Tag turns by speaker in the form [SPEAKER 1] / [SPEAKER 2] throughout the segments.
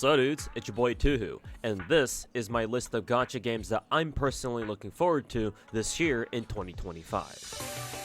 [SPEAKER 1] So dudes, it's your boy Tuhu, and this is my list of gacha games that I'm personally looking forward to this year in 2025.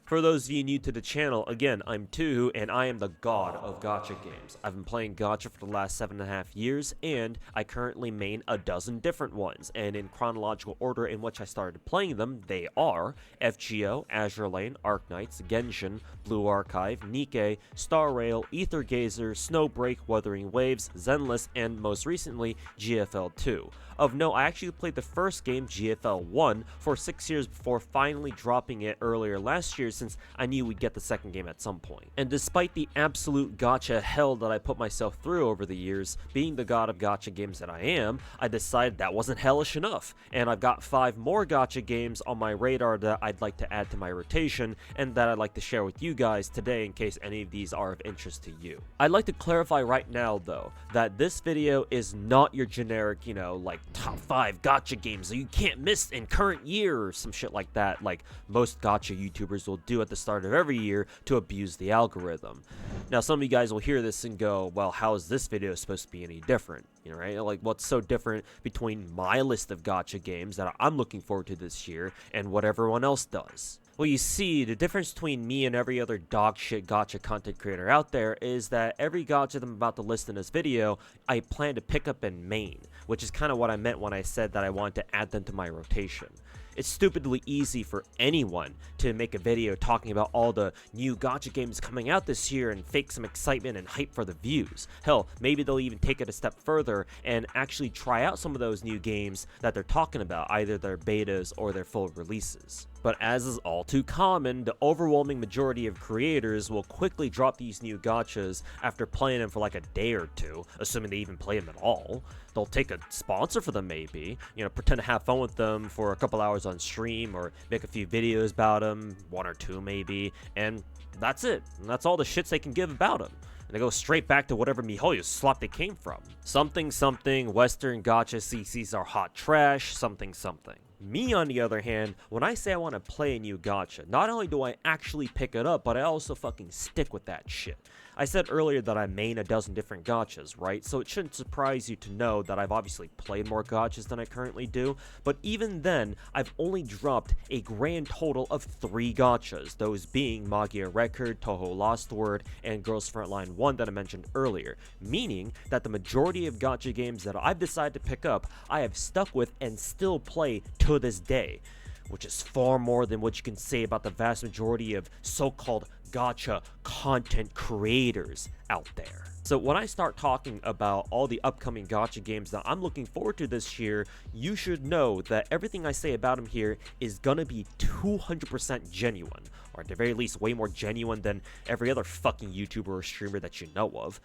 [SPEAKER 1] For those of you new to the channel, again, I'm Tuhu, and I am the god of gacha games. I've been playing gacha for the last 7.5 years, and I currently main a dozen different ones, and in chronological order in which I started playing them, they are FGO, Azur Lane, Arknights, Genshin, Blue Archive, Nikke, Star Rail, Ether Gazer, Snowbreak, Wuthering Waves, Zenless, and most recently, GFL 2. Of note, I actually played the first game, GFL 1, for 6 years before finally dropping it earlier last year since I knew we'd get the second game at some point. And despite the absolute gacha hell that I put myself through over the years, being the god of gacha games that I am, I decided that wasn't hellish enough, and I've got 5 more gacha games on my radar that I'd like to add to my rotation, and that I'd like to share with you guys today in case any of these are of interest to you. I'd like to clarify right now though, that this video is not your generic, like top 5 gacha games that you can't miss in current year or some shit like that, like most gacha YouTubers will do at the start of every year to abuse the algorithm. Now some of you guys will hear this and go, well, how is this video supposed to be any different? Right? Like, what's so different between my list of gacha games that I'm looking forward to this year and what everyone else does? Well, you see, the difference between me and every other dogshit gacha content creator out there is that every gacha that I'm about to list in this video, I plan to pick up and main, which is kind of what I meant when I said that I wanted to add them to my rotation. It's stupidly easy for anyone to make a video talking about all the new gacha games coming out this year and fake some excitement and hype for the views. Hell, maybe they'll even take it a step further and actually try out some of those new games that they're talking about, either their betas or their full releases. But as is all too common, the overwhelming majority of creators will quickly drop these new gachas after playing them for like a day or two, assuming they even play them at all. They'll take a sponsor for them maybe, pretend to have fun with them for a couple hours on stream or make a few videos about them, 1 or 2 maybe, and that's it. And that's all the shits they can give about them. And they go straight back to whatever MiHoYo slop they came from. Something something, Western gacha CCs are hot trash, something something. Me, on the other hand, when I say I want to play a new gacha, not only do I actually pick it up, but I also fucking stick with that shit. I said earlier that I main a dozen different gachas, right? So it shouldn't surprise you to know that I've obviously played more gachas than I currently do, but even then, I've only dropped a grand total of 3 gachas, those being Magia Record, Touhou Lost Word, and Girls Frontline 1 that I mentioned earlier, meaning that the majority of gacha games that I've decided to pick up, I have stuck with and still play to this day, which is far more than what you can say about the vast majority of so-called gacha content creators out there. So when I start talking about all the upcoming gacha games that I'm looking forward to this year, you should know that everything I say about them here is gonna be 200% genuine, or at the very least way more genuine than every other fucking YouTuber or streamer that you know of.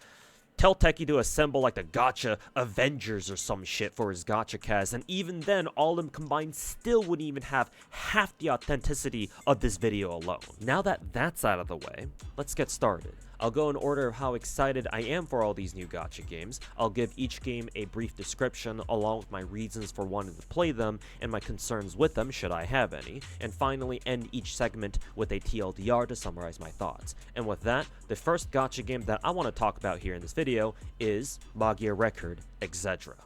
[SPEAKER 1] Tell Techie to assemble like the Gacha Avengers or some shit for his gacha cast, and even then, all of them combined still wouldn't even have half the authenticity of this video alone. Now that that's out of the way, let's get started. I'll go in order of how excited I am for all these new gacha games. I'll give each game a brief description along with my reasons for wanting to play them and my concerns with them should I have any, and finally end each segment with a TLDR to summarize my thoughts. And with that, the first gacha game that I want to talk about here in this video is Magia Record Exedra.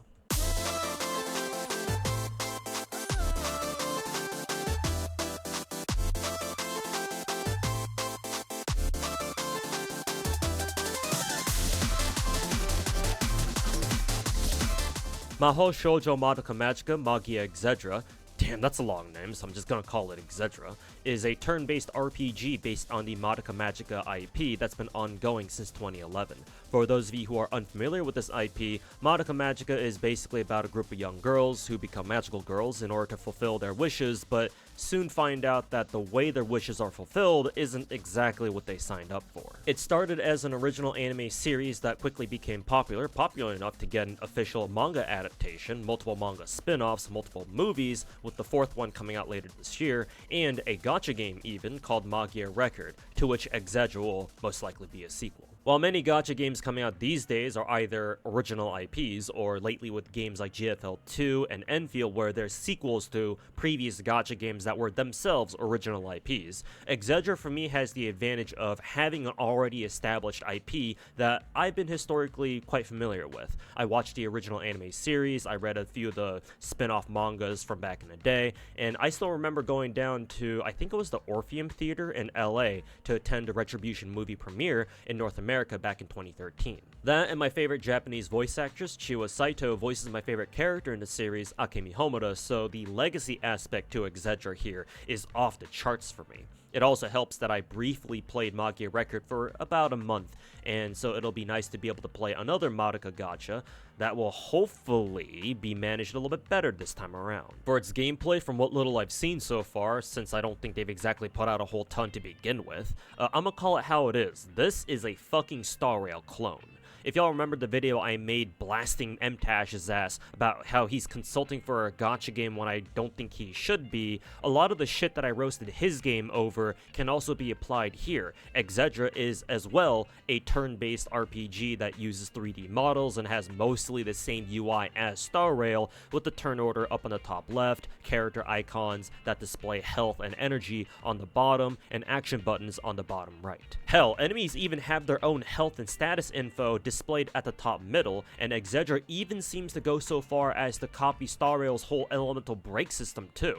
[SPEAKER 1] Mahou Shoujo Madoka Magica Magia Exedra damn, that's a long name, so I'm just gonna call it Exedra, is a turn-based RPG based on the Magica IP that's been ongoing since 2011. For those of you who are unfamiliar with this IP, Magica is basically about a group of young girls who become magical girls in order to fulfill their wishes, but soon find out that the way their wishes are fulfilled isn't exactly what they signed up for. It started as an original anime series that quickly became popular enough to get an official manga adaptation, multiple manga spin-offs, multiple movies, with the fourth one coming out later this year, and a gacha game even called Magia Record, to which Exedra will most likely be a sequel. While many gacha games coming out these days are either original IPs, or lately with games like GFL 2 and Endfield where they're sequels to previous gacha games that were themselves original IPs, Exedra for me has the advantage of having an already established IP that I've been historically quite familiar with. I watched the original anime series, I read a few of the spin-off mangas from back in the day, and I still remember going down to, I think it was the Orpheum Theater in LA to attend a Retribution movie premiere in North America back in 2013. That and my favorite Japanese voice actress, Chiwa Saito, voices my favorite character in the series, Akemi Homura, so the legacy aspect to Exedra here is off the charts for me. It also helps that I briefly played Magia Record for about a month, and so it'll be nice to be able to play another Madoka gacha that will hopefully be managed a little bit better this time around. For its gameplay, from what little I've seen so far, since I don't think they've exactly put out a whole ton to begin with, I'm gonna call it how it is. This is a fucking Star Rail clone. If y'all remember the video I made blasting Mtash's ass about how he's consulting for a gacha game when I don't think he should be, a lot of the shit that I roasted his game over can also be applied here. Exedra is as well a turn-based RPG that uses 3D models and has mostly the same UI as Star Rail, with the turn order up on the top left, character icons that display health and energy on the bottom, and action buttons on the bottom right. Hell, enemies even have their own health and status info displayed at the top middle, and Exedra even seems to go so far as to copy Star Rail's whole elemental break system too.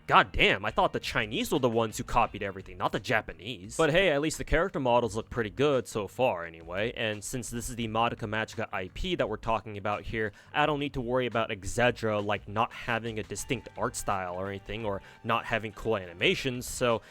[SPEAKER 1] God damn, I thought the Chinese were the ones who copied everything, not the Japanese. But hey, at least the character models look pretty good so far anyway, and since this is the Magica IP that we're talking about here, I don't need to worry about Exedra like not having a distinct art style or anything, or not having cool animations, so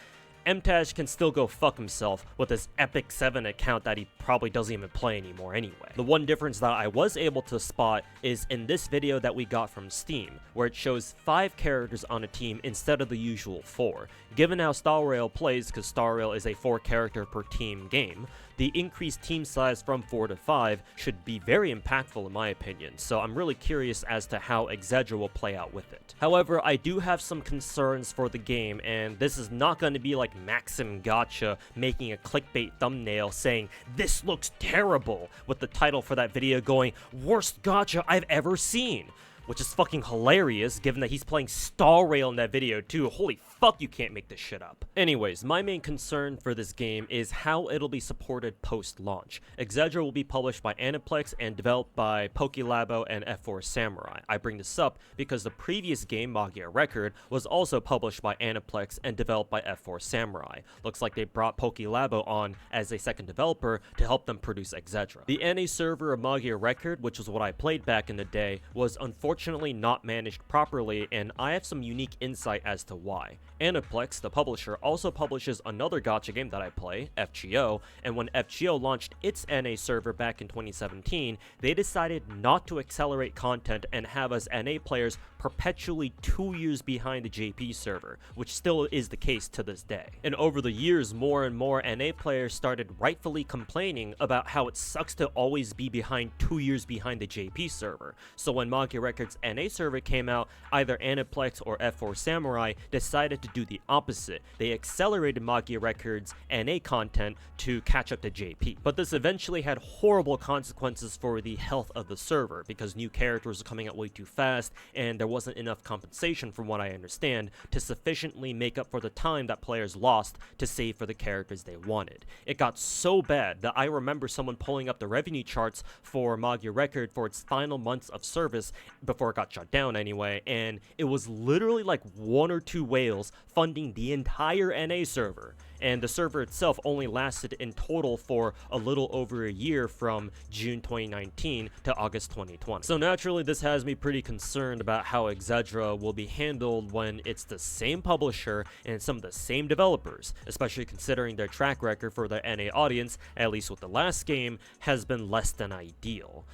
[SPEAKER 1] Mtash can still go fuck himself with his Epic 7 account that he probably doesn't even play anymore anyway. The one difference that I was able to spot is in this video that we got from Steam, where it shows 5 characters on a team instead of the usual 4. Given how Star Rail plays, because Star Rail is a 4 character per team game, the increased team size from 4 to 5 should be very impactful in my opinion, so I'm really curious as to how Exedra will play out with it. However, I do have some concerns for the game, and this is not going to be like Maxim Gacha making a clickbait thumbnail saying, "This looks terrible," with the title for that video going, "Worst gacha I've ever seen," which is fucking hilarious given that he's playing Star Rail in that video too. Holy fuck, you can't make this shit up. Anyways, my main concern for this game is how it'll be supported post-launch. Exedra will be published by Aniplex and developed by Pokélabo and F4 Samurai. I bring this up because the previous game, Magia Record, was also published by Aniplex and developed by F4 Samurai. Looks like they brought Pokélabo on as a second developer to help them produce Exedra. The NA server of Magia Record, which was what I played back in the day, was unfortunately not managed properly, and I have some unique insight as to why. Aniplex, the publisher, also publishes another gacha game that I play, FGO, and when FGO launched its NA server back in 2017, they decided not to accelerate content and have us NA players perpetually 2 years behind the JP server, which still is the case to this day. And over the years, more and more NA players started rightfully complaining about how it sucks to always be behind 2 years behind the JP server. So when Magia Records NA server came out, either Aniplex or F4 Samurai decided to do the opposite. They accelerated Magia Records NA content to catch up to JP. But this eventually had horrible consequences for the health of the server, because new characters were coming out way too fast, and there wasn't enough compensation, from what I understand, to sufficiently make up for the time that players lost to save for the characters they wanted. It got so bad that I remember someone pulling up the revenue charts for Magia Record for its final months of service, before it got shut down anyway, and it was literally like 1 or 2 whales funding the entire NA server. and the server itself only lasted in total for a little over a year from June 2019 to August 2020. So naturally, this has me pretty concerned about how Exedra will be handled when it's the same publisher and some of the same developers, especially considering their track record for their NA audience, at least with the last game, has been less than ideal.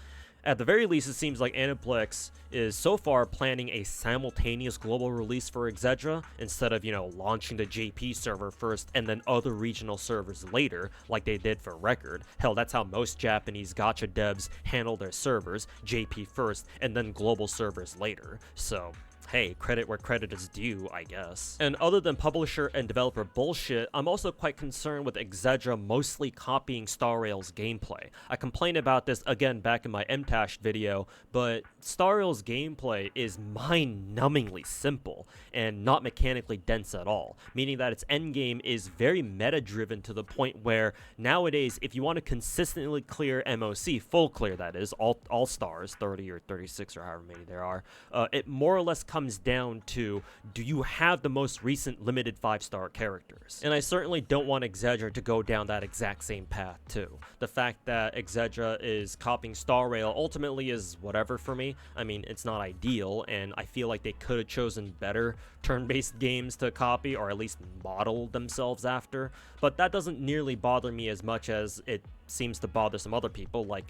[SPEAKER 1] At the very least, it seems like Aniplex is so far planning a simultaneous global release for Exedra instead of, launching the JP server first and then other regional servers later, like they did for Record. Hell, that's how most Japanese gacha devs handle their servers, JP first and then global servers later. So, hey, credit where credit is due, I guess. And other than publisher and developer bullshit, I'm also quite concerned with Exedra mostly copying Star Rail's gameplay. I complained about this again back in my MTash video, but Star Rail's gameplay is mind-numbingly simple and not mechanically dense at all, meaning that its endgame is very meta-driven to the point where nowadays, if you want to consistently clear MOC, full clear that is, all stars, 30 or 36 or however many there are, it more or less comes down to, do you have the most recent limited 5-star characters? And I certainly don't want Exedra to go down that exact same path too. The fact that Exedra is copying Star Rail ultimately is whatever for me. I mean, it's not ideal, and I feel like they could have chosen better turn-based games to copy, or at least model themselves after, but that doesn't nearly bother me as much as it seems to bother some other people, like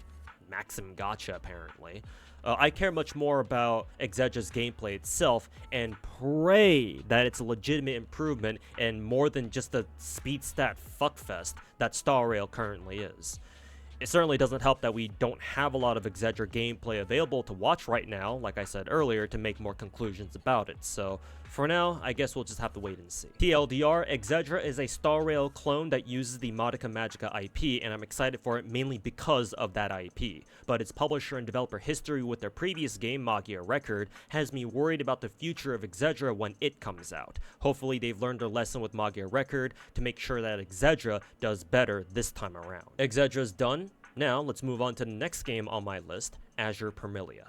[SPEAKER 1] Maxim Gacha apparently. I care much more about Exedra's gameplay itself and pray that it's a legitimate improvement and more than just the speed stat fuckfest that Star Rail currently is. It certainly doesn't help that we don't have a lot of Exedra gameplay available to watch right now, like I said earlier, to make more conclusions about it, so for now, I guess we'll just have to wait and see. TLDR, Exedra is a Star Rail clone that uses the Modica Magica IP, and I'm excited for it mainly because of that IP, but its publisher and developer history with their previous game, Magia Record, has me worried about the future of Exedra when it comes out. Hopefully they've learned their lesson with Magia Record to make sure that Exedra does better this time around. Exedra's done. Now, let's move on to the next game on my list, Azur Promilia.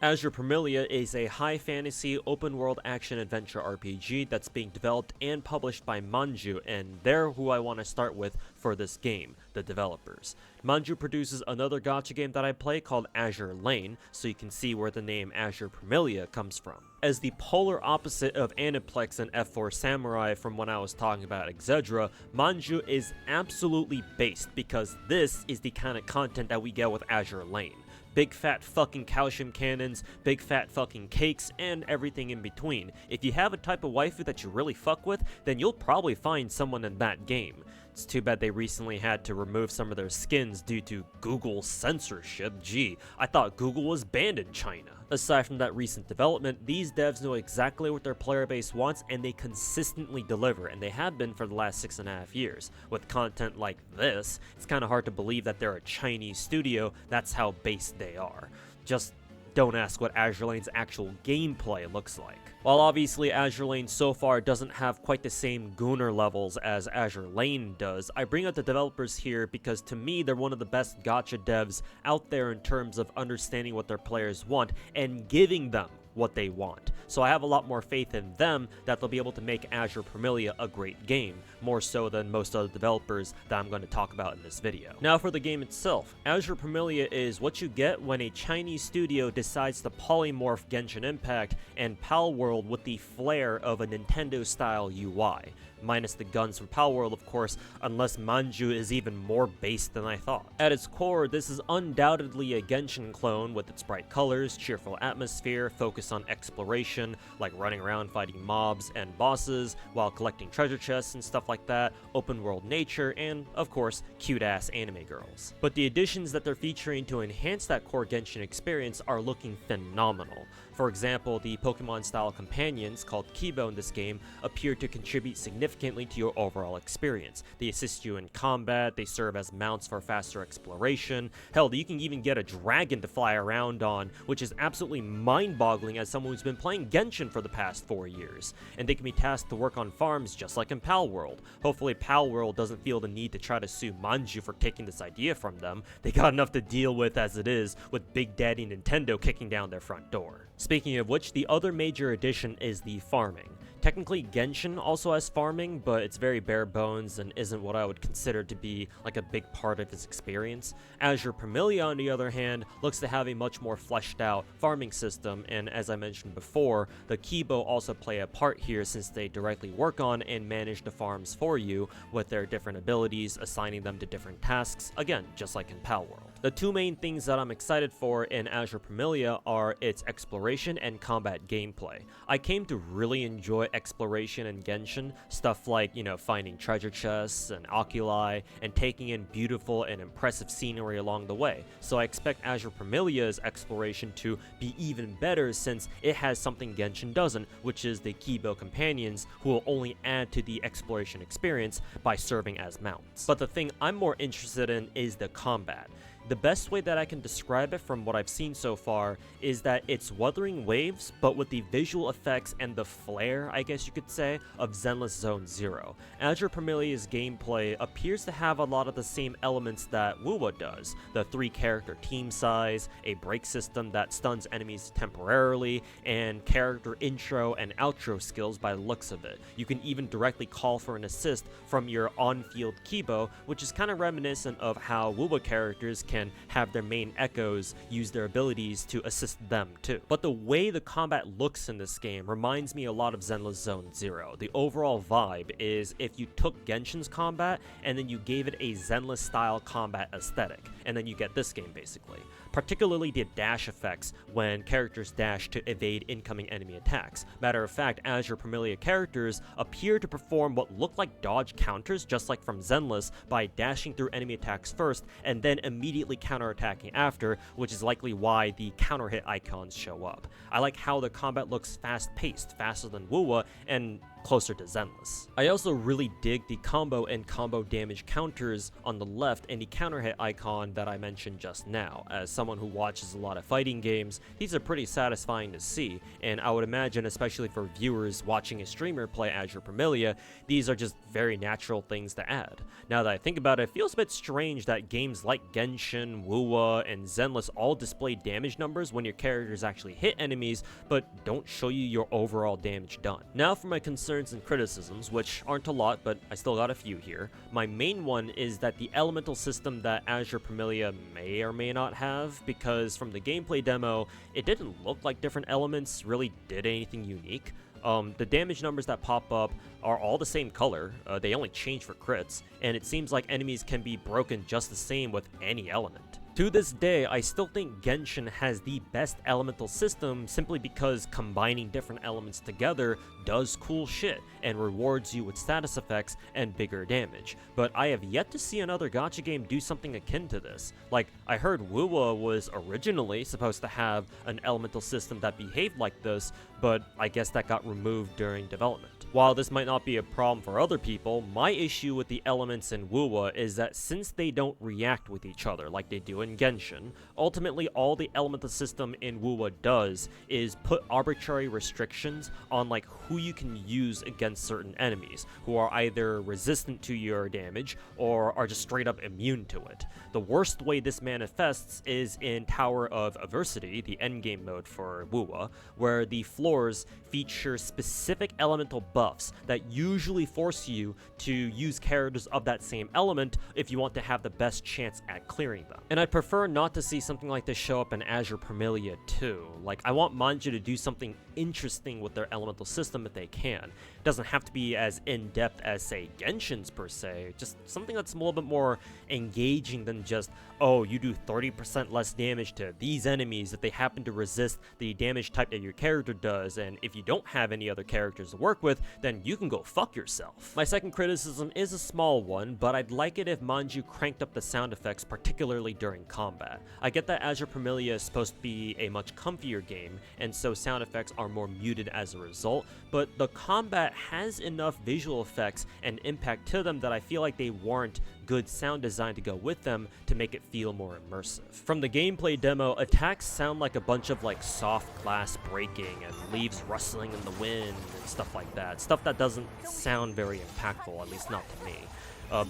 [SPEAKER 1] Azur Promilia is a high-fantasy, open-world action-adventure RPG that's being developed and published by Manju, and they're who I want to start with for this game, the developers. Manju produces another gacha game that I play called Azur Lane, so you can see where the name Azur Promilia comes from. As the polar opposite of Aniplex and F4 Samurai from when I was talking about Exedra, Manju is absolutely based because this is the kind of content that we get with Azur Lane. Big fat fucking calcium cannons, big fat fucking cakes, and everything in between. If you have a type of waifu that you really fuck with, then you'll probably find someone in that game. It's too bad they recently had to remove some of their skins due to Google censorship. Gee, I thought Google was banned in China. Aside from that recent development, these devs know exactly what their player base wants and they consistently deliver, and they have been for the last 6.5 years. With content like this, it's kinda hard to believe that they're a Chinese studio, that's how based they are. Just don't ask what Azur Lane's actual gameplay looks like. While obviously Azur Lane so far doesn't have quite the same Gunnar levels as Azur Lane does, I bring up the developers here because to me they're one of the best gacha devs out there in terms of understanding what their players want and giving them what they want. So I have a lot more faith in them that they'll be able to make Azur Promilia a great game, more so than most other developers that I'm going to talk about in this video. Now for the game itself, Azur Promilia is what you get when a Chinese studio decides to polymorph Genshin Impact and Palworld with the flair of a Nintendo-style UI. Minus the guns from Palworld, of course, unless Manju is even more based than I thought. At its core, this is undoubtedly a Genshin clone with its bright colors, cheerful atmosphere, focus focus on exploration, like running around fighting mobs and bosses while collecting treasure chests and stuff like that, open world nature, and of course, cute ass anime girls. But the additions that they're featuring to enhance that core Genshin experience are looking phenomenal. For example, the Pokemon-style companions, called Kibo in this game, appear to contribute significantly to your overall experience. They assist you in combat, they serve as mounts for faster exploration. Hell, you can even get a dragon to fly around on, which is absolutely mind-boggling as someone who's been playing Genshin for the past 4 years. And they can be tasked to work on farms just like in Pal World. Hopefully Pal World doesn't feel the need to try to sue Manju for taking this idea from them. They got enough to deal with as it is, with Big Daddy Nintendo kicking down their front door. Speaking of which, the other major addition is the farming. Technically, Genshin also has farming, but it's very bare bones and isn't what I would consider to be like a big part of its experience. Azur Promilia, on the other hand, looks to have a much more fleshed out farming system, and as I mentioned before, the Kibo also play a part here since they directly work on and manage the farms for you with their different abilities, assigning them to different tasks, again, just like in Pal World. The two main things that I'm excited for in Azur Promilia are its exploration and combat gameplay. I came to really enjoy exploration in Genshin, stuff like, finding treasure chests and oculi, and taking in beautiful and impressive scenery along the way. So I expect Azur Promilia's exploration to be even better since it has something Genshin doesn't, which is the Kibo companions, who will only add to the exploration experience by serving as mounts. But the thing I'm more interested in is the combat. The best way that I can describe it from what I've seen so far is that it's Wuthering Waves, but with the visual effects and the flair, I guess you could say, of Zenless Zone Zero. Azur Promilia's gameplay appears to have a lot of the same elements that Wuwa does. The 3-character team size, a break system that stuns enemies temporarily, and character intro and outro skills by the looks of it. You can even directly call for an assist from your on-field Kibo, which is kind of reminiscent of how Wuwa characters can have their main echoes use their abilities to assist them too. But the way the combat looks in this game reminds me a lot of Zenless Zone Zero. The overall vibe is if you took Genshin's combat and then you gave it a Zenless style combat aesthetic, and then you get this game basically. Particularly the dash effects when characters dash to evade incoming enemy attacks. Matter of fact, Azur Promilia characters appear to perform what look like dodge counters, just like from Zenless, by dashing through enemy attacks first and then immediately counterattacking after, which is likely why the counter hit icons show up. I like how the combat looks fast-paced, faster than Wuwa, and closer to Zenless. I also really dig the combo and combo damage counters on the left and the counter hit icon that I mentioned just now. As someone who watches a lot of fighting games, these are pretty satisfying to see, and I would imagine, especially for viewers watching a streamer play Azur Promilia, these are just very natural things to add. Now that I think about it, it feels a bit strange that games like Genshin, Wuwa, and Zenless all display damage numbers when your characters actually hit enemies, but don't show you your overall damage done. Now for my concerns and criticisms, which aren't a lot, but I still got a few here. My main one is that the elemental system that Azur Promilia may or may not have, because from the gameplay demo, it didn't look like different elements really did anything unique. The damage numbers that pop up are all the same color, they only change for crits, and it seems like enemies can be broken just the same with any element. To this day, I still think Genshin has the best elemental system simply because combining different elements together does cool shit and rewards you with status effects and bigger damage. But I have yet to see another gacha game do something akin to this. Like, I heard Wuwa was originally supposed to have an elemental system that behaved like this, but I guess that got removed during development. While this might not be a problem for other people, my issue with the elements in Wuwa is that since they don't react with each other like they do in Genshin, ultimately all the elemental system in Wuwa does is put arbitrary restrictions on like who you can use against certain enemies, who are either resistant to your damage or are just straight up immune to it. The worst way this manifests is in Tower of Adversity, the endgame mode for Wuwa, where the floors feature specific elemental buffs that usually force you to use characters of that same element if you want to have the best chance at clearing them. And I'd prefer not to see something like this show up in Azur Promilia too. Like, I want Manju to do something interesting with their elemental system if they can. It doesn't have to be as in-depth as, say, Genshin's per se, just something that's a little bit more engaging than just, oh, you do 30% less damage to these enemies if they happen to resist the damage type that your character does, and if you don't have any other characters to work with, then you can go fuck yourself. My second criticism is a small one, but I'd like it if Manju cranked up the sound effects, particularly during combat. I get that Azur Promilia is supposed to be a much comfier game, and so sound effects are more muted as a result, but the combat has enough visual effects and impact to them that I feel like they warrant good sound design to go with them to make it feel more immersive. From the gameplay demo, attacks sound like a bunch of like soft glass breaking and leaves rustling in the wind and stuff like that. Stuff that doesn't sound very impactful, at least not to me.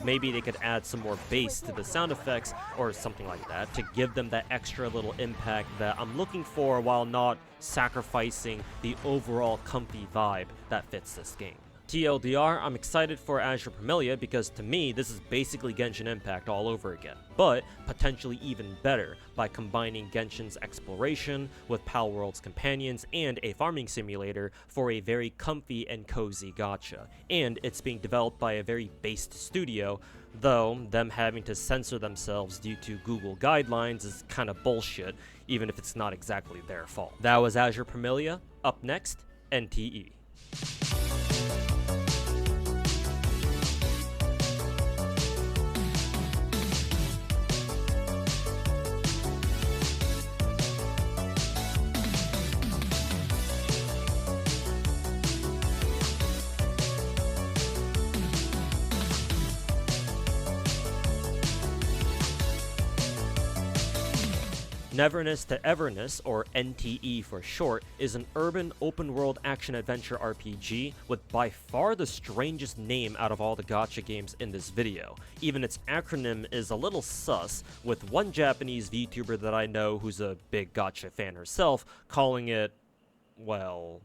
[SPEAKER 1] Maybe they could add some more bass to the sound effects or something like that to give them that extra little impact that I'm looking for while not sacrificing the overall comfy vibe that fits this game. TLDR, I'm excited for Azur Promilia because to me, this is basically Genshin Impact all over again, but potentially even better by combining Genshin's exploration with Palworld's companions and a farming simulator for a very comfy and cozy gacha. And it's being developed by a very based studio, though them having to censor themselves due to Google guidelines is kind of bullshit, even if it's not exactly their fault. That was Azur Promilia. Up next, NTE. Neverness to Everness, or NTE for short, is an urban open-world action-adventure RPG with by far the strangest name out of all the gacha games in this video. Even its acronym is a little sus, with one Japanese VTuber that I know who's a big gacha fan herself calling it, well...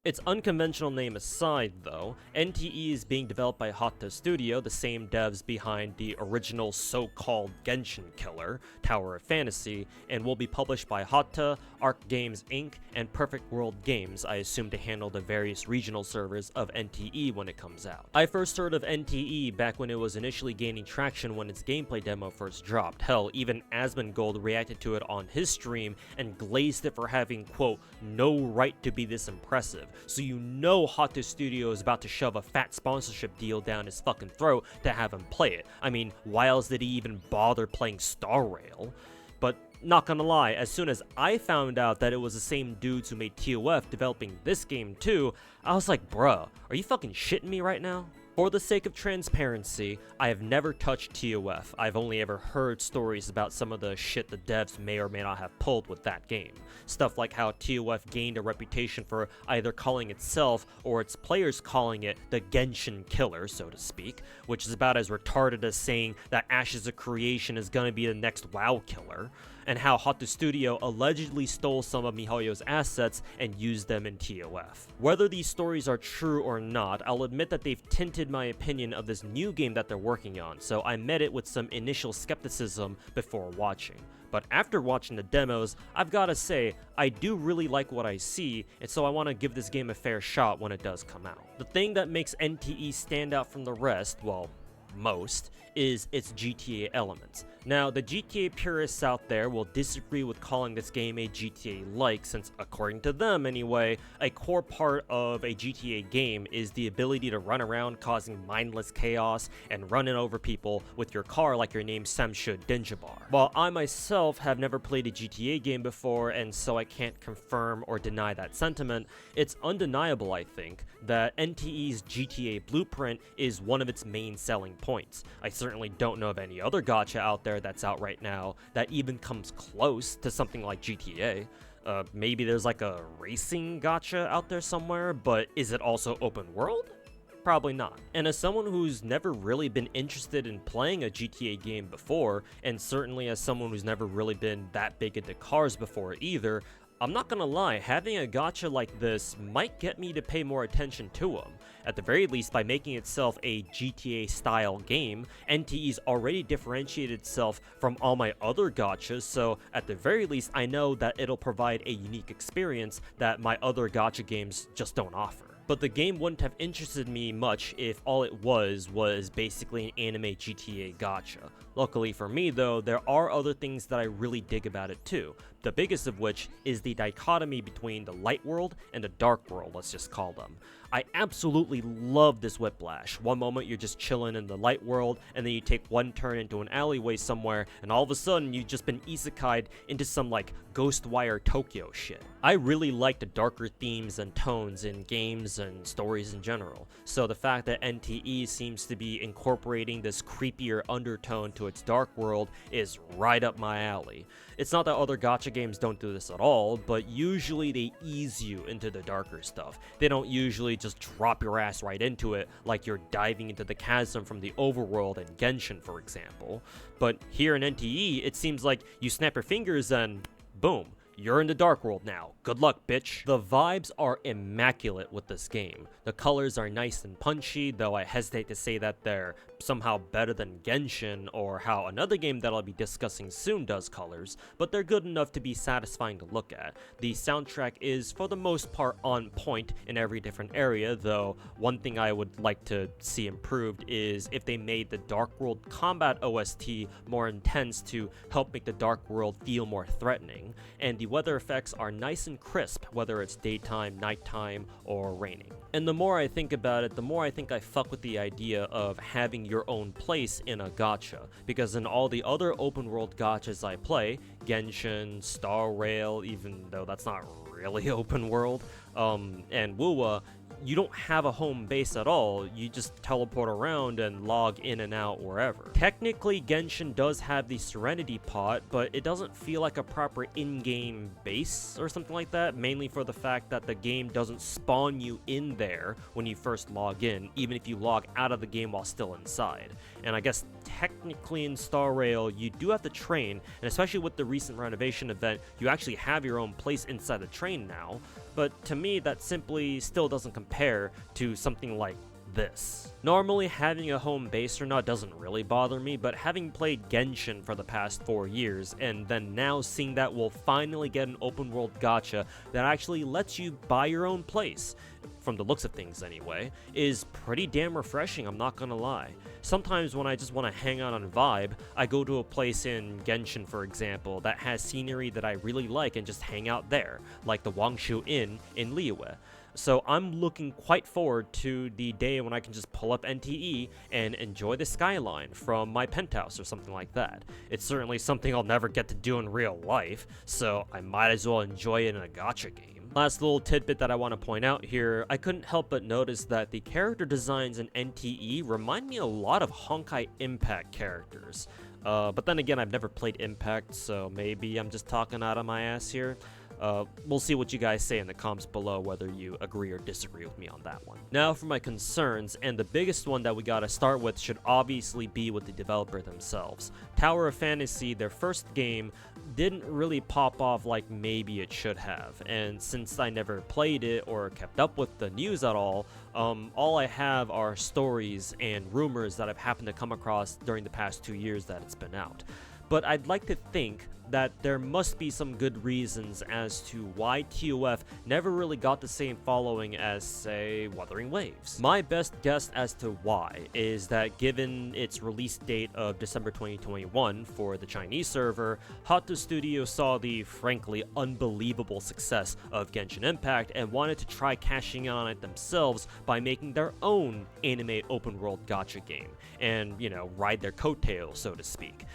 [SPEAKER 1] Its unconventional name aside, though, NTE is being developed by Hotta Studio, the same devs behind the original so-called Genshin killer, Tower of Fantasy, and will be published by Hotta, Arc Games Inc., and Perfect World Games, I assume to handle the various regional servers of NTE when it comes out. I first heard of NTE back when it was initially gaining traction when its gameplay demo first dropped. Hell, even Asmongold reacted to it on his stream and glazed it for having, quote, no right to be this impressive. So you know Hotta Studio is about to shove a fat sponsorship deal down his fucking throat to have him play it. I mean, why else did he even bother playing Star Rail? But not gonna lie, as soon as I found out that it was the same dudes who made TOF developing this game too, I was like, bruh, are you fucking shitting me right now? For the sake of transparency, I have never touched TOF. I've only ever heard stories about some of the shit the devs may or may not have pulled with that game. Stuff like how TOF gained a reputation for either calling itself or its players calling it the Genshin killer, so to speak, which is about as retarded as saying that Ashes of Creation is gonna be the next WoW killer, and how Hotta Studio allegedly stole some of MiHoYo's assets and used them in TOF. Whether these stories are true or not, I'll admit that they've tinted my opinion of this new game that they're working on, so I met it with some initial skepticism before watching. But after watching the demos, I've gotta say, I do really like what I see, and so I want to give this game a fair shot when it does come out. The thing that makes NTE stand out from the rest, well, most, is its GTA elements. Now, the GTA purists out there will disagree with calling this game a GTA-like, since according to them anyway, a core part of a GTA game is the ability to run around causing mindless chaos and running over people with your car like your name's Samshud Dinjabar. While I myself have never played a GTA game before, and so I can't confirm or deny that sentiment, it's undeniable, I think, that NTE's GTA blueprint is one of its main selling points. I certainly don't know of any other gacha out there that's out right now that even comes close to something like GTA. Maybe there's like a racing gacha out there somewhere, but is it also open world? Probably not. And as someone who's never really been interested in playing a GTA game before, and certainly as someone who's never really been that big into cars before either, I'm not gonna lie, having a gacha like this might get me to pay more attention to them. At the very least, by making itself a GTA-style game, NTE's already differentiated itself from all my other gachas, so at the very least, I know that it'll provide a unique experience that my other gacha games just don't offer. But the game wouldn't have interested me much if all it was basically an anime GTA gacha. Luckily for me though, there are other things that I really dig about it too. The biggest of which is the dichotomy between the light world and the dark world, let's just call them. I absolutely love this whiplash. One moment you're just chilling in the light world, and then you take one turn into an alleyway somewhere, and all of a sudden you've just been isekai'd into some like Ghostwire Tokyo shit. I really like the darker themes and tones in games and stories in general, so the fact that NTE seems to be incorporating this creepier undertone to its dark world is right up my alley. It's not that other gacha games don't do this at all, but usually they ease you into the darker stuff. They don't usually just drop your ass right into it like you're diving into the chasm from the overworld in Genshin, for example. But here in NTE, it seems like you snap your fingers and boom, you're in the dark world now. Good luck, bitch. The vibes are immaculate with this game. The colors are nice and punchy, though I hesitate to say that they're somehow better than Genshin or how another game that I'll be discussing soon does colors, but they're good enough to be satisfying to look at. The soundtrack is for the most part on point in every different area, though one thing I would like to see improved is if they made the Dark World combat OST more intense to help make the Dark World feel more threatening, and the weather effects are nice and crisp, whether it's daytime, nighttime, or raining. And the more I think about it, the more I think I fuck with the idea of having your own place in a gacha, because in all the other open world gachas I play, Genshin, Star Rail, even though that's not really open world, and Wuwa, you don't have a home base at all. You just teleport around and log in and out wherever. Technically, Genshin does have the Serenity Pot, but it doesn't feel like a proper in-game base or something like that, mainly for the fact that the game doesn't spawn you in there when you first log in, even if you log out of the game while still inside. And I guess technically in Star Rail, you do have to train, and especially with the recent renovation event, you actually have your own place inside the train now. But to me, that simply still doesn't compare to something like this. Normally, having a home base or not doesn't really bother me, but having played Genshin for the past 4 years, and then now seeing that we'll finally get an open world gacha that actually lets you buy your own place, from the looks of things anyway, is pretty damn refreshing, I'm not gonna lie. Sometimes when I just want to hang out and vibe, I go to a place in Genshin, for example, that has scenery that I really like and just hang out there, like the Wangshu Inn in Liyue. So I'm looking quite forward to the day when I can just pull up NTE and enjoy the skyline from my penthouse or something like that. It's certainly something I'll never get to do in real life, so I might as well enjoy it in a gacha game. Last little tidbit that I want to point out here, I couldn't help but notice that the character designs in NTE remind me a lot of Honkai Impact characters. But then again, I've never played Impact, so maybe I'm just talking out of my ass here. We'll see what you guys say in the comments below, whether you agree or disagree with me on that one. Now for my concerns, and the biggest one that we gotta start with should obviously be with the developer themselves. Tower of Fantasy, their first game, didn't really pop off like maybe it should have, and since I never played it or kept up with the news at all I have are stories and rumors that I've happened to come across during the past 2 years that it's been out. But I'd like to think that there must be some good reasons as to why TOF never really got the same following as, say, Wuthering Waves. My best guess as to why is that given its release date of December 2021 for the Chinese server, Hato Studio saw the frankly unbelievable success of Genshin Impact and wanted to try cashing in on it themselves by making their own anime open world gacha game and, you know, ride their coattails, so to speak.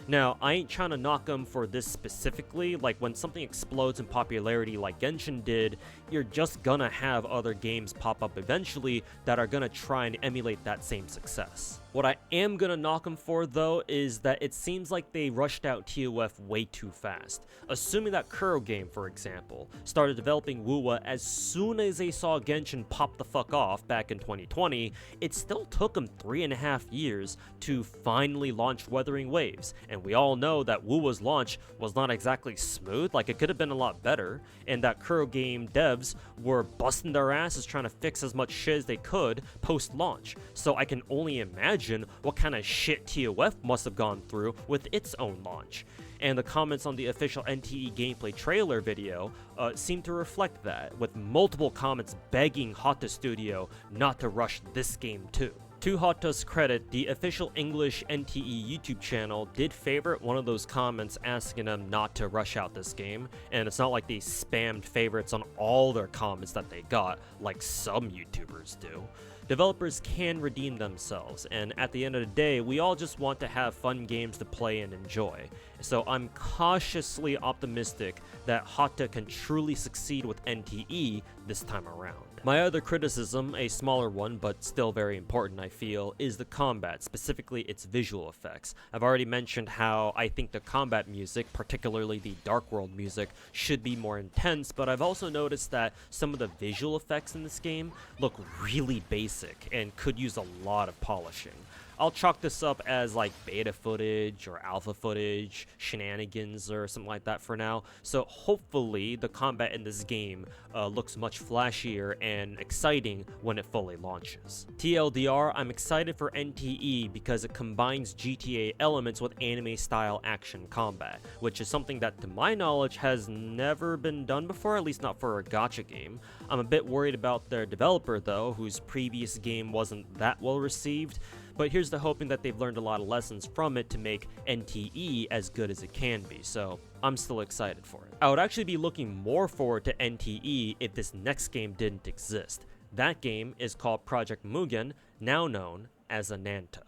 [SPEAKER 1] Now, I ain't trying to knock them for this specifically, like when something explodes in popularity like Genshin did, you're just gonna have other games pop up eventually that are gonna try and emulate that same success. What I am gonna knock them for, though, is that it seems like they rushed out TOF way too fast. Assuming that Kuro Game, for example, started developing Wuwa as soon as they saw Genshin pop the fuck off back in 2020, it still took them 3.5 years to finally launch Wuthering Waves, and we all know that Wuwa's launch was not exactly smooth, like it could have been a lot better, and that Kuro Game devs were busting their asses trying to fix as much shit as they could post-launch, so I can only imagine what kind of shit TOF must have gone through with its own launch. And the comments on the official NTE gameplay trailer video seem to reflect that, with multiple comments begging Hotta Studio not to rush this game too. To Hotta's credit, the official English NTE YouTube channel did favorite one of those comments asking them not to rush out this game, and it's not like they spammed favorites on all their comments that they got, like some YouTubers do. Developers can redeem themselves, and at the end of the day, we all just want to have fun games to play and enjoy. So I'm cautiously optimistic that Hotta can truly succeed with NTE this time around. My other criticism, a smaller one but still very important I feel, is the combat, specifically its visual effects. I've already mentioned how I think the combat music, particularly the Dark World music, should be more intense, but I've also noticed that some of the visual effects in this game look really basic and could use a lot of polishing. I'll chalk this up as like beta footage or alpha footage, shenanigans or something like that for now, so hopefully the combat in this game looks much flashier and exciting when it fully launches. TLDR, I'm excited for NTE because it combines GTA elements with anime style action combat, which is something that to my knowledge has never been done before, at least not for a gacha game. I'm a bit worried about their developer though, whose previous game wasn't that well received, but here's the hoping that they've learned a lot of lessons from it to make NTE as good as it can be, so I'm still excited for it. I would actually be looking more forward to NTE if this next game didn't exist. That game is called Project Mugen, now known as Ananta.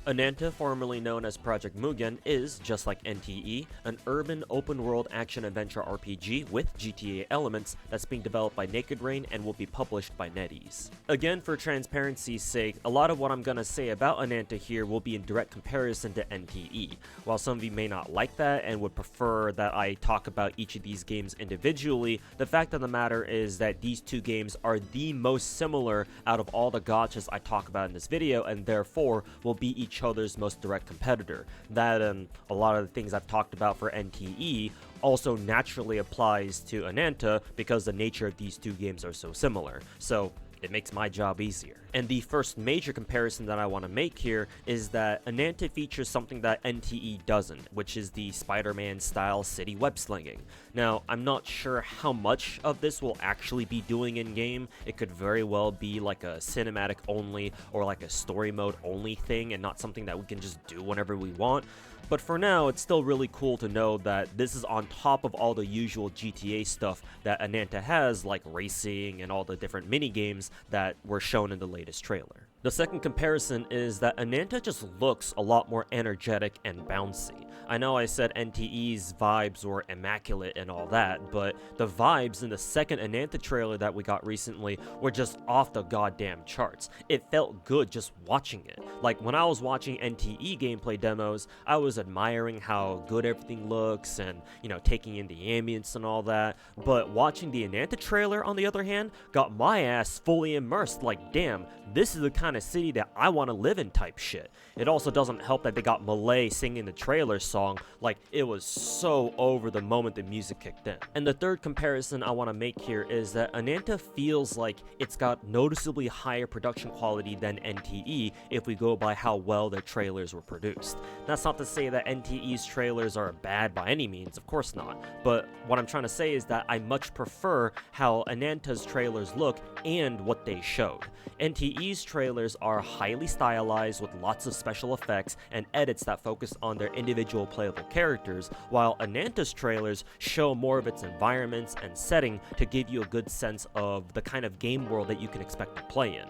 [SPEAKER 1] Ananta, formerly known as Project Mugen, is, just like NTE, an urban open-world action-adventure RPG with GTA elements that's being developed by Naked Rain and will be published by NetEase. Again, for transparency's sake, a lot of what I'm gonna say about Ananta here will be in direct comparison to NTE. While some of you may not like that and would prefer that I talk about each of these games individually, the fact of the matter is that these two games are the most similar out of all the gachas I talk about in this video, and therefore will be each other's most direct competitor. That and a lot of the things I've talked about for NTE also naturally applies to Ananta because the nature of these two games are so similar. So it makes my job easier. And the first major comparison that I want to make here is that Ananta features something that NTE doesn't, which is the Spider-Man style city web slinging. Now, I'm not sure how much of this will actually be doing in game. It could very well be like a cinematic only or like a story mode only thing and not something that we can just do whenever we want. But for now, it's still really cool to know that this is on top of all the usual GTA stuff that Ananta has, like racing and all the different mini-games that were shown in the latest trailer. The second comparison is that Ananta just looks a lot more energetic and bouncy. I know I said NTE's vibes were immaculate and all that, but the vibes in the second Ananta trailer that we got recently were just off the goddamn charts. It felt good just watching it. Like when I was watching NTE gameplay demos, I was admiring how good everything looks and, you know, taking in the ambience and all that, but watching the Ananta trailer, on the other hand, got my ass fully immersed. Like, damn, this is the kind kind of city that I want to live in type shit. It also doesn't help that they got Malay singing the trailer song like it was so over the moment the music kicked in. And the third comparison I want to make here is that Ananta feels like it's got noticeably higher production quality than NTE if we go by how well their trailers were produced. That's not to say that NTE's trailers are bad by any means, of course not, but what I'm trying to say is that I much prefer how Ananta's trailers look and what they showed. NTE's trailers are highly stylized with lots of special effects and edits that focus on their individual playable characters, while Ananta's trailers show more of its environments and setting to give you a good sense of the kind of game world that you can expect to play in.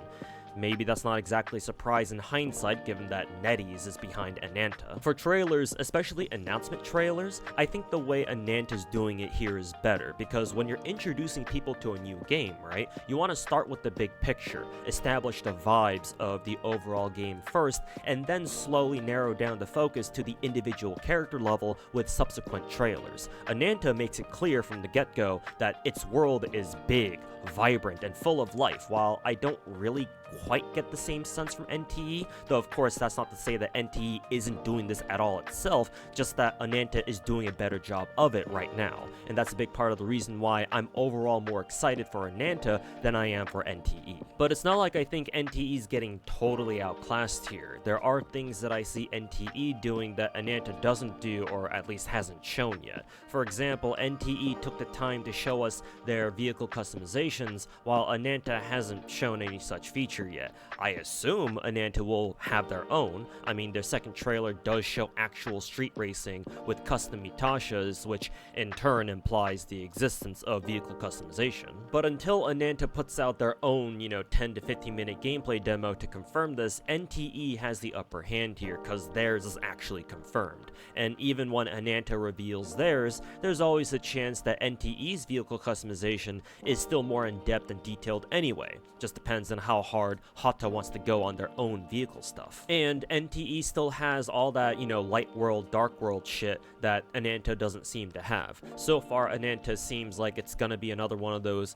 [SPEAKER 1] Maybe that's not exactly a surprise in hindsight, given that NetEase is behind Ananta. For trailers, especially announcement trailers, I think the way Ananta's doing it here is better, because when you're introducing people to a new game, right, you want to start with the big picture, establish the vibes of the overall game first, and then slowly narrow down the focus to the individual character level with subsequent trailers. Ananta makes it clear from the get-go that its world is big, vibrant, and full of life, while I don't really quite get the same sense from NTE, though of course that's not to say that NTE isn't doing this at all itself, just that Ananta is doing a better job of it right now, and that's a big part of the reason why I'm overall more excited for Ananta than I am for NTE. But it's not like I think NTE is getting totally outclassed here. There are things that I see NTE doing that Ananta doesn't do, or at least hasn't shown yet. For example, NTE took the time to show us their vehicle customizations, while Ananta hasn't shown any such feature yet. I assume Ananta will have their own. I mean, their second trailer does show actual street racing with custom Mitashas, which in turn implies the existence of vehicle customization. But until Ananta puts out their own, 10 to 15 minute gameplay demo to confirm this, NTE has the upper hand here, because theirs is actually confirmed. And even when Ananta reveals theirs, there's always a chance that NTE's vehicle customization is still more in-depth and detailed anyway. Just depends on how hard Hata wants to go on their own vehicle stuff. And NTE still has all that, light world, dark world shit that Ananta doesn't seem to have. So far, Ananta seems like it's gonna be another one of those,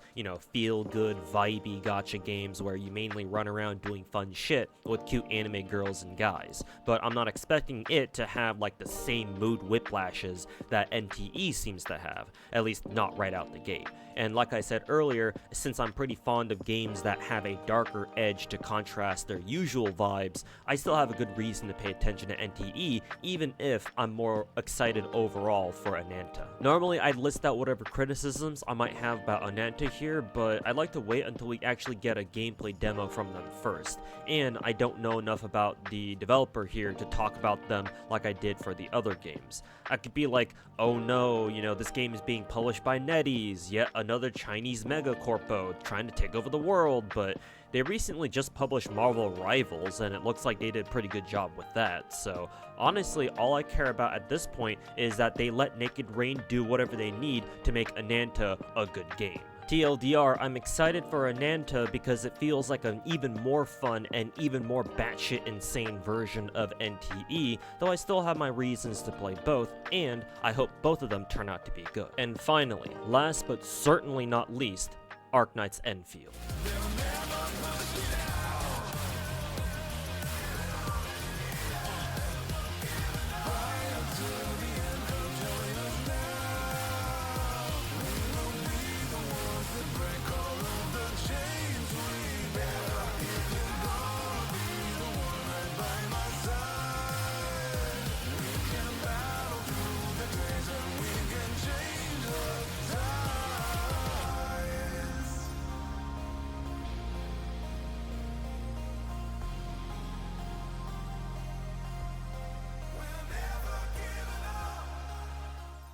[SPEAKER 1] feel-good, vibey gacha games where you mainly run around doing fun shit with cute anime girls and guys. But I'm not expecting it to have, like, the same mood whiplashes that NTE seems to have, at least not right out the gate. And like I said earlier, since I'm pretty fond of games that have a darker edge to contrast their usual vibes, I still have a good reason to pay attention to NTE, even if I'm more excited overall for Ananta. Normally, I'd list out whatever criticisms I might have about Ananta here, but I'd like to wait until we actually get a gameplay demo from them first, and I don't know enough about the developer here to talk about them like I did for the other games. I could be like, oh no, this game is being published by NetEase, yet another Chinese megacorpo trying to take over the world, but they recently just published Marvel Rivals, and it looks like they did a pretty good job with that. So honestly, all I care about at this point is that they let Naked Rain do whatever they need to make Ananta a good game. TLDR, I'm excited for Ananta because it feels like an even more fun and even more batshit insane version of NTE, though I still have my reasons to play both, and I hope both of them turn out to be good. And finally, last but certainly not least, Arknights Endfield.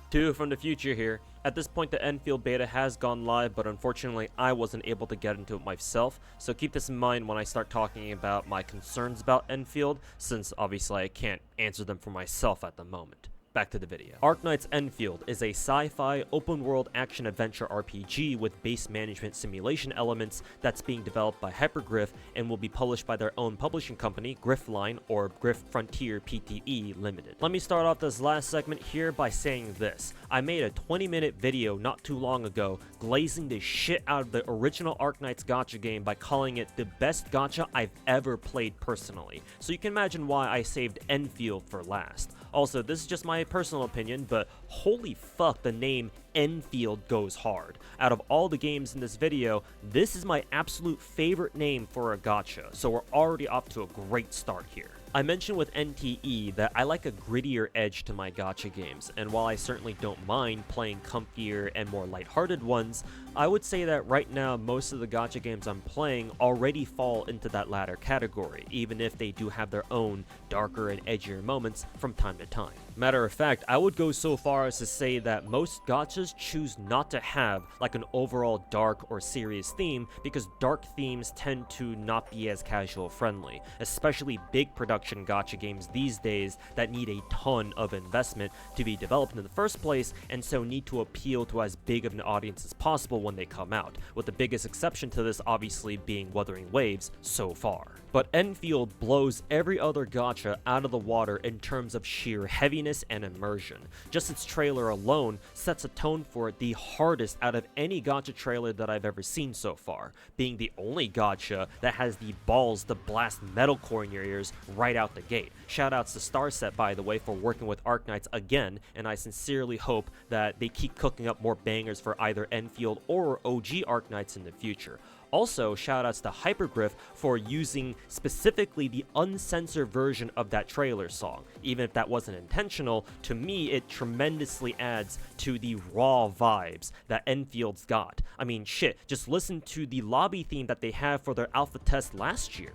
[SPEAKER 1] Two from the future here. At this point, the Endfield beta has gone live, but unfortunately I wasn't able to get into it myself, so keep this in mind when I start talking about my concerns about Endfield, since obviously I can't answer them for myself at the moment. back to the video. Arknights Endfield is a sci-fi open-world action-adventure RPG with base management simulation elements that's being developed by Hypergriff and will be published by their own publishing company, Griffline, or Griff Frontier Pte. Limited. Let me start off this last segment here by saying this. I made a 20-minute video not too long ago glazing the shit out of the original Arknights gacha game by calling it the best gacha I've ever played personally, so you can imagine why I saved Endfield for last. Also, this is just my personal opinion, but holy fuck, the name Endfield goes hard. Out of all the games in this video, this is my absolute favorite name for a gacha, so we're already off to a great start here. I mentioned with NTE that I like a grittier edge to my gacha games, and while I certainly don't mind playing comfier and more lighthearted ones, I would say that right now most of the gacha games I'm playing already fall into that latter category, even if they do have their own darker and edgier moments from time to time. Matter of fact, I would go so far as to say that most gachas choose not to have like an overall dark or serious theme because dark themes tend to not be as casual friendly, especially big production gacha games these days that need a ton of investment to be developed in the first place and so need to appeal to as big of an audience as possible when they come out, with the biggest exception to this obviously being Wuthering Waves so far. But Endfield blows every other gacha out of the water in terms of sheer heaviness and immersion. Just its trailer alone sets a tone for it the hardest out of any gacha trailer that I've ever seen so far, being the only gacha that has the balls to blast metalcore in your ears right out the gate. Shoutouts to Starset, by the way, for working with Arknights again, and I sincerely hope that they keep cooking up more bangers for either Endfield or OG Arknights in the future. Also, shoutouts to Hypergriff for using specifically the uncensored version of that trailer song. Even if that wasn't intentional, to me it tremendously adds to the raw vibes that Endfield's got. I mean, shit, just listen to the lobby theme that they had for their alpha test last year.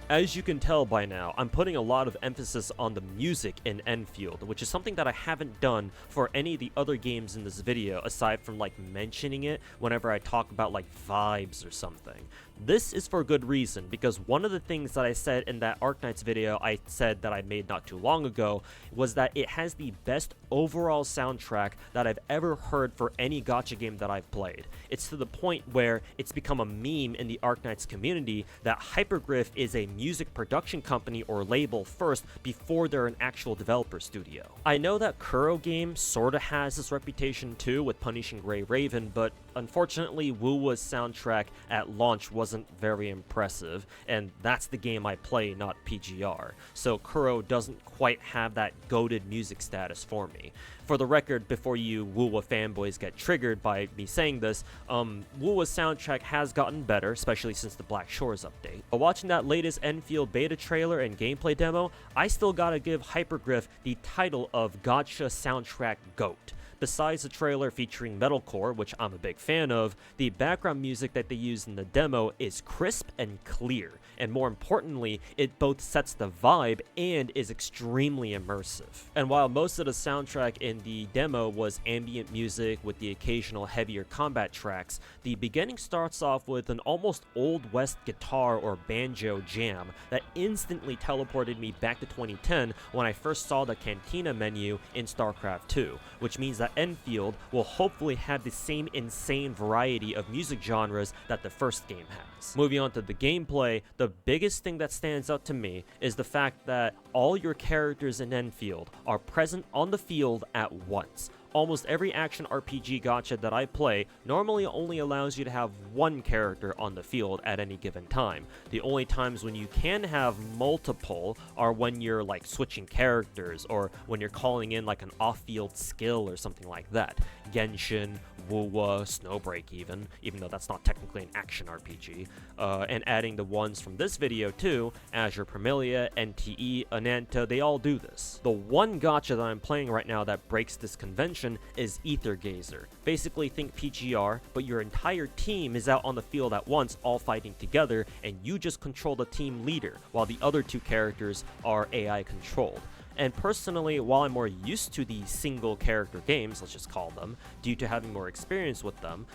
[SPEAKER 1] As you can tell by now, I'm putting a lot of emphasis on the music in Endfield, which is something that I haven't done for any of the other games in this video, aside from like mentioning it whenever I talk about like vibes or something. This is for good reason, because one of the things that I said in that Arknights video I said that I made not too long ago was that it has the best overall soundtrack that I've ever heard for any gacha game that I've played. It's to the point where it's become a meme in the Arknights community that Hypergriff is a music production company or label first before they're an actual developer studio. I know that Kuro game sorta has this reputation too with Punishing Grey Raven, but unfortunately Wuwa's soundtrack at launch wasn't very impressive, and that's the game I play, not PGR, so Kuro doesn't quite have that goated music status for me. For the record, before you Wuwa fanboys get triggered by me saying this, Wuwa's soundtrack has gotten better, especially since the Black Shores update. But watching that latest Endfield beta trailer and gameplay demo, I still gotta give Hypergriff the title of Gacha Soundtrack GOAT. Besides the trailer featuring metalcore, which I'm a big fan of, the background music that they use in the demo is crisp and clear, and more importantly, it both sets the vibe and is extremely immersive. And while most of the soundtrack in the demo was ambient music with the occasional heavier combat tracks, the beginning starts off with an almost Old West guitar or banjo jam that instantly teleported me back to 2010 when I first saw the Cantina menu in StarCraft 2, which means that Endfield will hopefully have the same insane variety of music genres that the first game has. Moving on to the gameplay, the biggest thing that stands out to me is the fact that all your characters in Endfield are present on the field at once. Almost every action RPG gacha that I play normally only allows you to have one character on the field at any given time. The only times when you can have multiple are when you're like switching characters or when you're calling in like an off-field skill or something like that. Genshin, Wuwa, Snowbreak even though that's not technically an action RPG, and adding the ones from this video too, Azur Promilia, NTE, Ananta, they all do this. The one gacha that I'm playing right now that breaks this convention is Ether Gazer. Basically think PGR, but your entire team is out on the field at once, all fighting together, and you just control the team leader, while the other two characters are AI controlled. And personally, while I'm more used to the single character games, let's just call them, due to having more experience with them,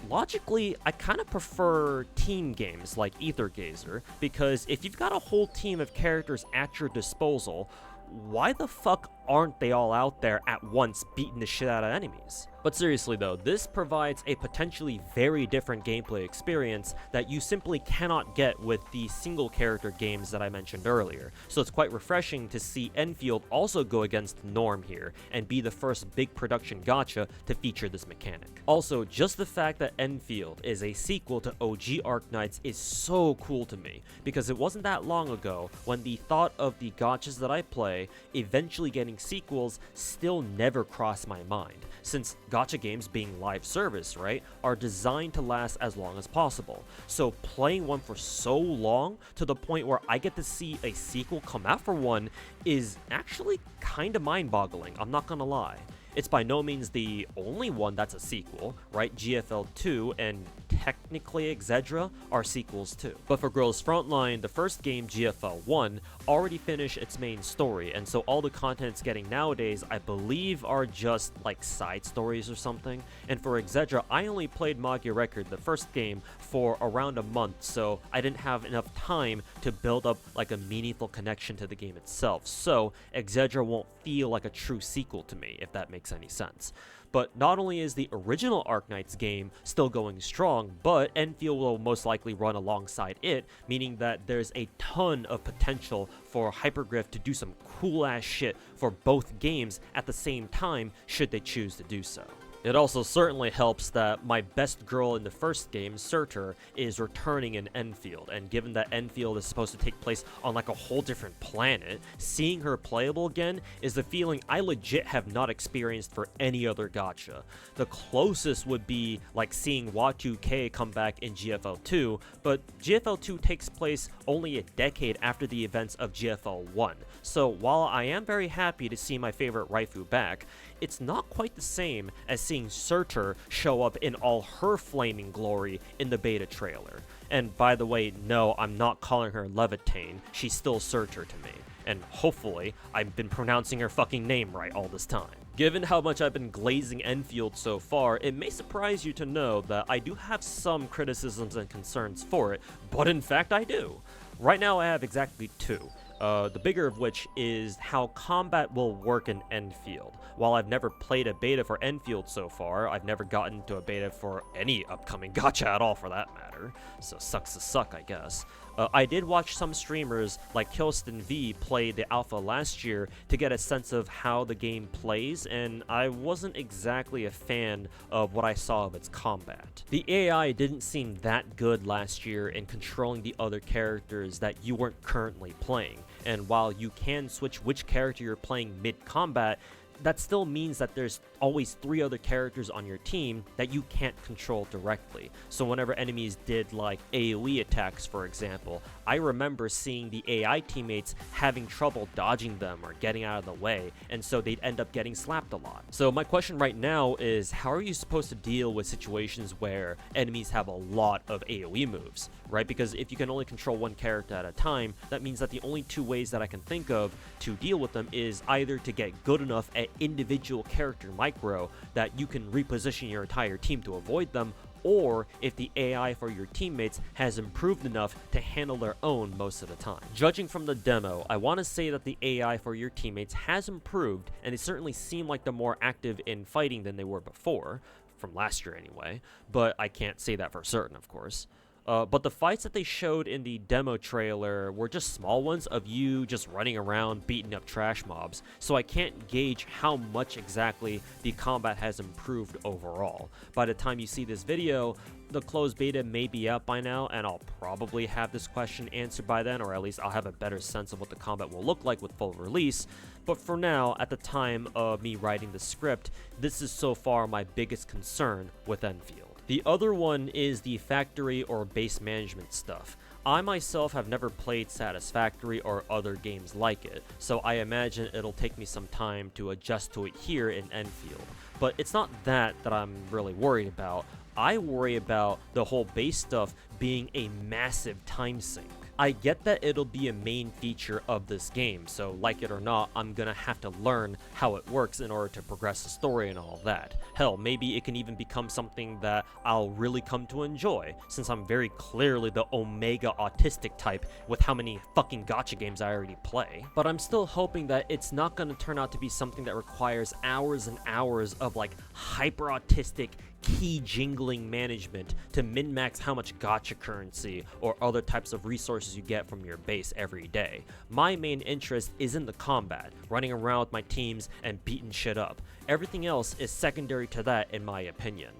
[SPEAKER 1] logically, I kind of prefer team games like Ether Gazer, because if you've got a whole team of characters at your disposal, why the fuck aren't they all out there at once beating the shit out of enemies? But seriously though, this provides a potentially very different gameplay experience that you simply cannot get with the single character games that I mentioned earlier. So it's quite refreshing to see Endfield also go against the norm here and be the first big production gacha to feature this mechanic. Also, just the fact that Endfield is a sequel to OG Arknights is so cool to me, because it wasn't that long ago when the thought of the gachas that I play eventually getting sequels still never crossed my mind, since gacha games, being live service, right, are designed to last as long as possible. So playing one for so long to the point where I get to see a sequel come out for one is actually kinda mind-boggling, I'm not gonna lie. It's by no means the only one that's a sequel, right? GFL 2 and technically Exedra are sequels too. But for Girls Frontline, the first game, GFL 1, already finished its main story, and so all the content it's getting nowadays, I believe, are just like side stories or something. And for Exedra, I only played Magia Record, the first game, for around a month, so I didn't have enough time to build up like a meaningful connection to the game itself. So Exedra won't feel like a true sequel to me, if that makes any sense. But not only is the original Arknights game still going strong, but Endfield will most likely run alongside it, meaning that there's a ton of potential for Hypergriff to do some cool ass shit for both games at the same time, should they choose to do so. It also certainly helps that my best girl in the first game, Surtur, is returning in Endfield, and given that Endfield is supposed to take place on like a whole different planet, seeing her playable again is a feeling I legit have not experienced for any other gacha. The closest would be like seeing Watu-K come back in GFL 2, but GFL 2 takes place only a decade after the events of GFL 1, so while I am very happy to see my favorite waifu back, it's not quite the same as seeing Surtur show up in all her flaming glory in the beta trailer. And by the way, no, I'm not calling her Levitane, she's still Surtur to me. And hopefully, I've been pronouncing her fucking name right all this time. Given how much I've been glazing Endfield so far, it may surprise you to know that I do have some criticisms and concerns for it, but in fact I do. Right now I have exactly two. The bigger of which is how combat will work in Endfield. While I've never played a beta for Endfield so far, I've never gotten to a beta for any upcoming gacha at all for that matter, so sucks to suck, I guess. I did watch some streamers like Kilston V play the alpha last year to get a sense of how the game plays, and I wasn't exactly a fan of what I saw of its combat. The AI didn't seem that good last year in controlling the other characters that you weren't currently playing, and while you can switch which character you're playing mid-combat, that still means that there's always 3 other characters on your team that you can't control directly. So whenever enemies did like AoE attacks, for example, I remember seeing the AI teammates having trouble dodging them or getting out of the way, and so they'd end up getting slapped a lot. So my question right now is, how are you supposed to deal with situations where enemies have a lot of AoE moves, right? Because if you can only control one character at a time, that means that the only 2 ways that I can think of to deal with them is either to get good enough at individual character micro that you can reposition your entire team to avoid them, or if the AI for your teammates has improved enough to handle their own most of the time. Judging from the demo, I want to say that the AI for your teammates has improved, and they certainly seem like they're more active in fighting than they were before, from last year anyway, but I can't say that for certain, of course. But the fights that they showed in the demo trailer were just small ones of you just running around beating up trash mobs, so I can't gauge how much exactly the combat has improved overall. By the time you see this video, the closed beta may be out by now, and I'll probably have this question answered by then, or at least I'll have a better sense of what the combat will look like with full release. But for now, at the time of me writing the script, this is so far my biggest concern with Endfield. The other one is the factory or base management stuff. I myself have never played Satisfactory or other games like it, so I imagine it'll take me some time to adjust to it here in Endfield. But it's not that I'm really worried about. I worry about the whole base stuff being a massive time sink. I get that it'll be a main feature of this game, so like it or not, I'm gonna have to learn how it works in order to progress the story and all that. Hell, maybe it can even become something that I'll really come to enjoy, since I'm very clearly the omega autistic type with how many fucking gacha games I already play. But I'm still hoping that it's not gonna turn out to be something that requires hours and hours of like hyper autistic key jingling management to min-max how much gacha currency or other types of resources you get from your base every day. My main interest is in the combat, running around with my teams and beating shit up. Everything else is secondary to that in my opinion.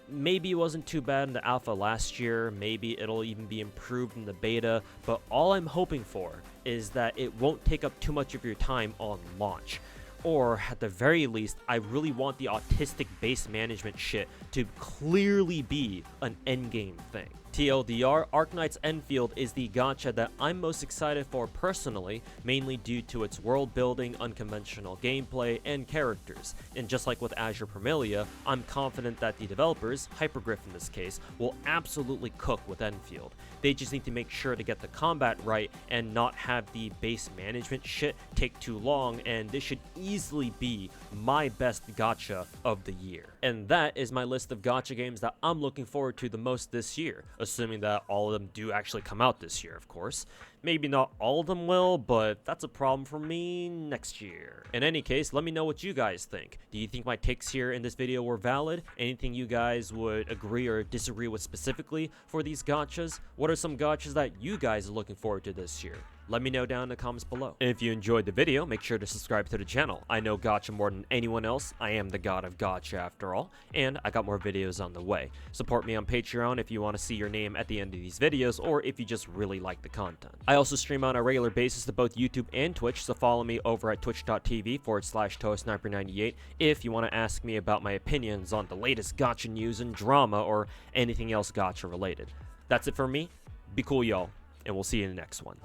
[SPEAKER 1] Maybe it wasn't too bad in the alpha last year, maybe it'll even be improved in the beta, but all I'm hoping for is that it won't take up too much of your time on launch. Or, at the very least, I really want the autistic base management shit to clearly be an endgame thing. TLDR, Arknights Endfield is the gacha that I'm most excited for personally, mainly due to its world building, unconventional gameplay, and characters. And just like with Azur Promilia, I'm confident that the developers, Hypergriff in this case, will absolutely cook with Endfield. They just need to make sure to get the combat right and not have the base management shit take too long, and this should easily be my best gacha of the year. And that is my list of gacha games that I'm looking forward to the most this year, assuming that all of them do actually come out this year, of course. Maybe not all of them will, but that's a problem for me next year. In any case, let me know what you guys think. Do you think my takes here in this video were valid? Anything you guys would agree or disagree with specifically for these gachas? What are some gachas that you guys are looking forward to this year? Let me know down in the comments below. And if you enjoyed the video, make sure to subscribe to the channel. I know gacha more than anyone else. I am the god of gacha after all, and I got more videos on the way. Support me on Patreon if you want to see your name at the end of these videos, or if you just really like the content. I also stream on a regular basis to both YouTube and Twitch, so follow me over at twitch.tv/ToaSniper98 if you want to ask me about my opinions on the latest gacha news and drama, or anything else gacha related. That's it for me. Be cool, y'all, and we'll see you in the next one.